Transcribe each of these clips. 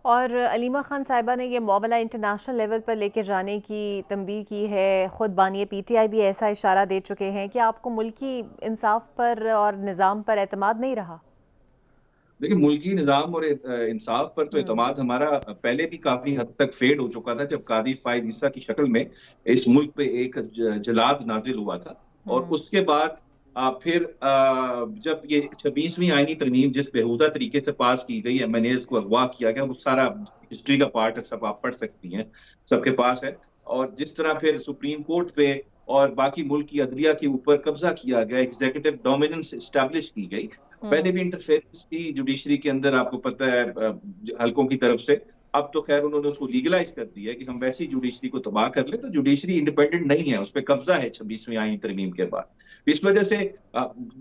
और अलीमा खान साहिबा ने ये मामला इंटरनेशनल लेवल पर लेके जाने की तंबीह की है। ख़ुद बानी पीटीआई भी ऐसा इशारा दे चुके हैं कि आपको मुल्की इंसाफ पर और निज़ाम पर एतमाद नहीं रहा। देखिए, मुल्की निज़ाम और इंसाफ पर तो हम्म। एतमाद हमारा पहले भी काफ़ी हद तक फेड हो चुका था, जब कादी फ़ाइज़ ईसा की शक्ल में इस मुल्क पे एक जलाद नाज़िल हुआ था। और हम्म। उसके बाद फिर जब ये 26वीं आईनी तरमीम जिस बेहुदा तरीके से पास की गई, एमएनएज़ को अगवा किया गया, वो सारा हिस्ट्री का पार्ट है, सब आप पढ़ सकती हैं, सबके पास है। और जिस तरह फिर सुप्रीम कोर्ट पे और बाकी मुल्क की अदलिया के ऊपर कब्ज़ा किया गया, एग्ज़ीक्यूटिव डोमिनेंस एस्टेब्लिश की गई। पहले हम्म। भी इंटरफेरेंस की जुडिशरी के अंदर, आपको पता है, हलकों की तरफ से। अब तो खैर उन्होंने उसको लीगलाइज कर दिया है कि हम वैसी जुडिशरी को तबाह कर ले, तो जुडिशरी इंडिपेंडेंट नहीं है, उस पर कब्जा है 26वीं आईनी तरमीम के बाद। इस वजह से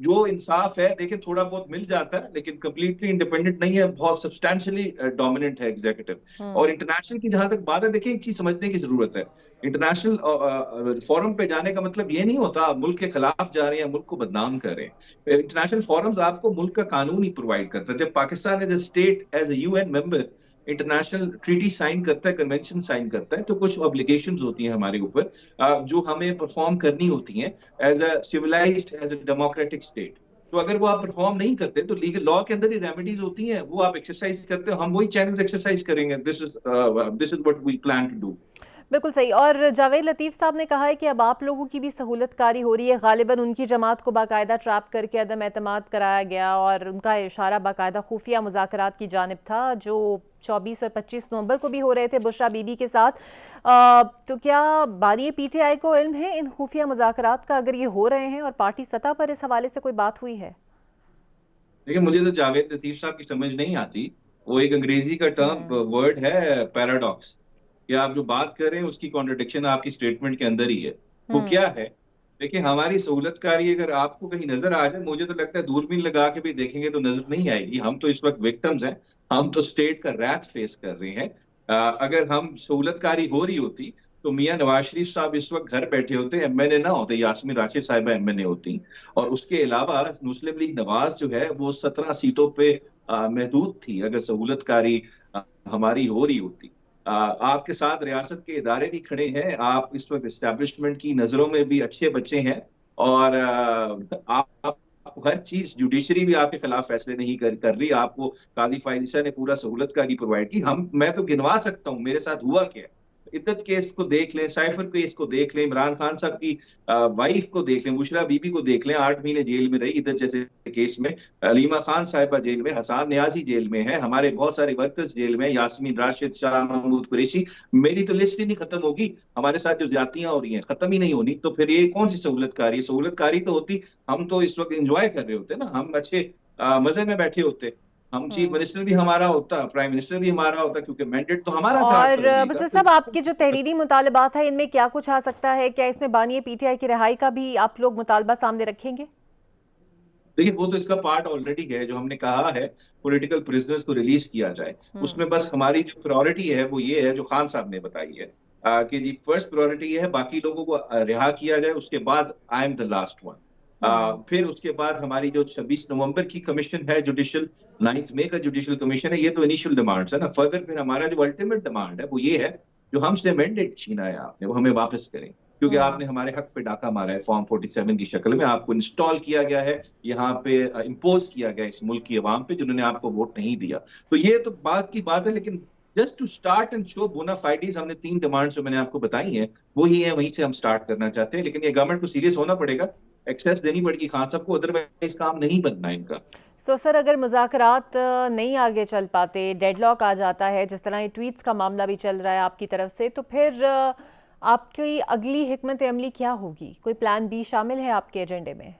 जो इंसाफ है, देखिए, थोड़ा बहुत मिल जाता है, लेकिन कंप्लीटली इंडिपेंडेंट नहीं है, बहुत सब्सटैंशियली डोमिनेंट है एग्जीक्यूटिव। और हम्म। इंटरनेशनल की जहां तक बात है, देखिए, एक चीज समझने की जरूरत है। इंटरनेशनल फोरम पे जाने का मतलब ये नहीं होता आप मुल्क के खिलाफ जा रहे हैं, मुल्क को बदनाम कर रहे हैं। इंटरनेशनल फोरम्स आपको मुल्क का कानून ही प्रोवाइड करता है। जब Pakistan as a state, as a UN member, international treaty sign करता है, कन्वेंशन साइन करता है, तो कुछ ऑब्लिगेशंस होती हैं हमारे ऊपर, जो हमें परफॉर्म करनी होती हैं as a civilised, as a democratic state. तो अगर वो आप परफॉर्म नहीं करते, तो लीगल लॉ के अंदर ही रेमेडीज होती हैं, वो आप एक्सरसाइज करते हो, हम वही चैनल एक्सरसाइज करेंगे। This is what we plan to do. बिल्कुल सही। और जावेद लतीफ़ साहब ने कहा है कि अब आप लोगों की भी सहूलतकारी हो रही है। गालिबन उनकी जमात को बाकायदा ट्रैप करके अदम एतमाद कराया गया और उनका इशारा बाकायदा खुफिया मुज़ाकरात की जानिब था, जो 24 और 25 नवंबर को भी हो रहे थे बुशरा बीबी के साथ। तो क्या बानी पीटीआई को इल्म है इन खुफिया मुज़ाकरात का, अगर ये हो रहे हैं, और पार्टी सतह पर इस हवाले से कोई बात हुई है? देखिए, मुझे तो जावेद लतीफ साहब की समझ नहीं आती। वो एक अंग्रेजी का टर्म हम्म। वर्ड है, पैराडॉक्स। कि आप जो बात कर रहे हैं उसकी कॉन्ट्रडिक्शन आपकी स्टेटमेंट के अंदर ही है। वो क्या हम्म। है? देखिए, हमारी सहूलतकारी अगर आपको कहीं नजर आ जाए, मुझे तो लगता है दूरबीन लगा के भी देखेंगे तो नजर नहीं आएगी। हम तो इस वक्त विक्टिम्स हैं, हम तो स्टेट का रैथ फेस कर रहे हैं। अगर हम सहूलतकारी हो रही होती, तो मियां नवाज शरीफ साहब इस वक्त घर बैठे होते, एमएनए ना होते, यास्मीन राशिद साहिबा एमएनए होती। और उसके अलावा मुस्लिम लीग नवाज जो है वो 17 सीटों पे महदूद थी, अगर सहूलतकारी हमारी हो रही होती। आपके साथ रियासत के इदारे भी खड़े हैं, आप इस वक्त इस्टेब्लिशमेंट की नजरों में भी अच्छे बच्चे हैं। और आप हर चीज, जुडिशरी भी आपके खिलाफ फैसले नहीं कर रही, आपको कादी फायदा ने पूरा सहूलतकारी प्रोवाइड की। मैं तो गिनवा सकता हूँ मेरे साथ हुआ क्या। इद्दत केस को देख लें, साइफर केस को देख लें, इमरान खान साहब की वाइफ को देख लें, बुशरा बीबी को देख लें, 8 महीने जेल में रही इद्दत जैसे केस में। अलीमा खान साहिबा जेल में, हसान न्याजी जेल में है, हमारे बहुत सारे वर्कर्स जेल में, यास्मीन राशिद, शाह महमूद कुरैशी। मेरी तो लिस्ट ही नहीं खत्म होगी। हमारे साथ जो ज्यादतियां हो रही हैं खत्म ही नहीं होनी, तो फिर ये कौन सी सहूलतकारी? सहूलतकारी तो होती, हम तो इस वक्त एंजॉय कर रहे होते ना, हम अच्छे मजे में बैठे होते। हम चीफ हम्म। मिनिस्टर भी हमारा होता, प्राइम मिनिस्टर भी हमारा होता, क्योंकि मैंडेट तो हमारा था 8 और फरवरी का। बसर तो साहब, आपके जो तहरीरी मुतालबात है, इनमें क्या कुछ आ सकता है? क्या इसमें बानी पीटीआई की रिहाई का भी आप लोग मुतालबा सामने रखेंगे? देखिए, वो तो इसका पार्ट ऑलरेडी है, जो हमने कहा है पॉलिटिकल प्रिजनर्स को रिलीज किया जाए। हम्म। उसमें बस हमारी जो प्रायोरिटी है वो ये है, जो खान साहब ने बताई है, कि जी फर्स्ट प्रायोरिटी ये है, बाकी लोगों को रिहा किया जाए, उसके बाद I am the last one. Hmm. फिर उसके बाद हमारी जो 26 नवंबर की कमीशन है जुडिशल, 9 मई का जुडिशल कमीशन है, ये तो इनिशियल डिमांड्स है ना। फर्दर फिर हमारा जो अल्टीमेट डिमांड है वो ये है, जो हमसे मैंडेट छीना है आपने, वो हमें वापस करें। क्योंकि हम्म। आपने हमारे हक पे डाका मारा है, फॉर्म 47 की शक्ल में आपको इंस्टॉल किया गया है, यहाँ पे इम्पोज किया गया इस मुल्क की अवाम पे, जिन्होंने आपको वोट नहीं दिया। तो ये तो बात की बात है, लेकिन just to start and show bonafides, हमने 3 डिमांड्स जो मैंने आपको बताई हैं वही है, वहीं से हम स्टार्ट करना चाहते हैं। लेकिन ये गवर्नमेंट को सीरियस होना पड़ेगा, एक्सेस देनी पड़ेगी खान साहब को, अदरवाइज काम नहीं बनना इनका। सो सर, अगर मुज़ाकरात नहीं आगे चल पाते, डेडलॉक आ जाता है, जिस तरह ये ट्वीट्स का मामला भी चल रहा है आपकी तरफ से, तो फिर आपकी अगली हिकमत अमली क्या होगी? कोई प्लान बी शामिल है आपके एजेंडे में?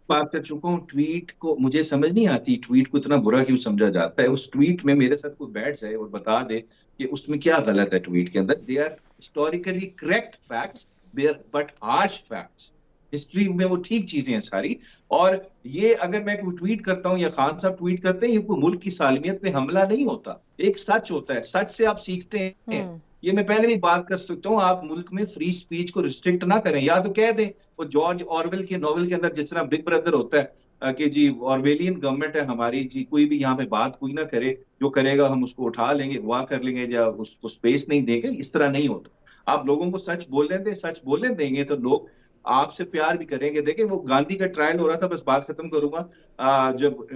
बात कर चुका हूँ। ट्वीट को मुझे समझ नहीं आती, ट्वीट को इतना बुरा क्यों समझा जाता है। उस ट्वीट में मेरे साथ कोई बैठ जाए और बता दे कि उसमें क्या गलत है। ट्वीट के अंदर they are historically correct facts, they are but harsh facts. History में वो ठीक चीजें हैं सारी। और ये अगर मैं कोई ट्वीट करता हूँ या खान साहब ट्वीट करते हैं, ये कोई मुल्क की सालमियत पे हमला नहीं होता, एक सच होता है, सच से आप सीखते हैं। हम्म। ये मैं पहले भी बात कर सकता हूँ, आप मुल्क में फ्री स्पीच को रिस्ट्रिक्ट ना करें, या तो कह दें, वो जॉर्ज ऑरवेल के नॉवल के अंदर जिस तरह बिग ब्रदर होता है, कि जी ऑर्वेलियन गवर्नमेंट है हमारी, जी कोई भी यहाँ पे बात कोई ना करे, जो करेगा हम उसको उठा लेंगे, अगवा कर लेंगे या उसको स्पेस नहीं देंगे, इस तरह नहीं होता। आप लोगों को सच बोलने दें, सच बोलने देंगे तो लोग आपसे प्यार भी करेंगे। देखिए वो गांधी का ट्रायल हो रहा था, बस बात खत्म करूंगा। जब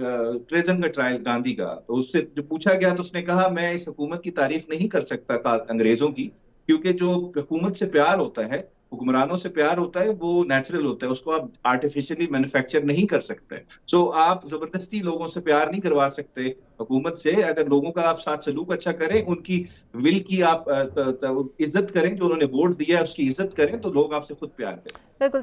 ट्रेजन का ट्रायल गांधी का, तो उससे जो पूछा गया तो उसने कहा मैं इस हुकूमत की तारीफ नहीं कर सकता अंग्रेजों की, क्योंकि जो हुकूमत से प्यार होता है, हुक्मरानों से प्यार होता है, वो नेचुरल होता है, उसको आप आर्टिफिशियली मैन्युफैक्चर नहीं कर सकते। सो आप जबरदस्ती लोगों से प्यार नहीं करवा सकते हुकूमत से। अगर लोगों का आप साथ सलूक अच्छा करें, उनकी विल की आप इज्जत करें, जो उन्होंने वोट दिया है उसकी इज्जत करें, तो लोग आपसे खुद प्यार करें। बिल्कुल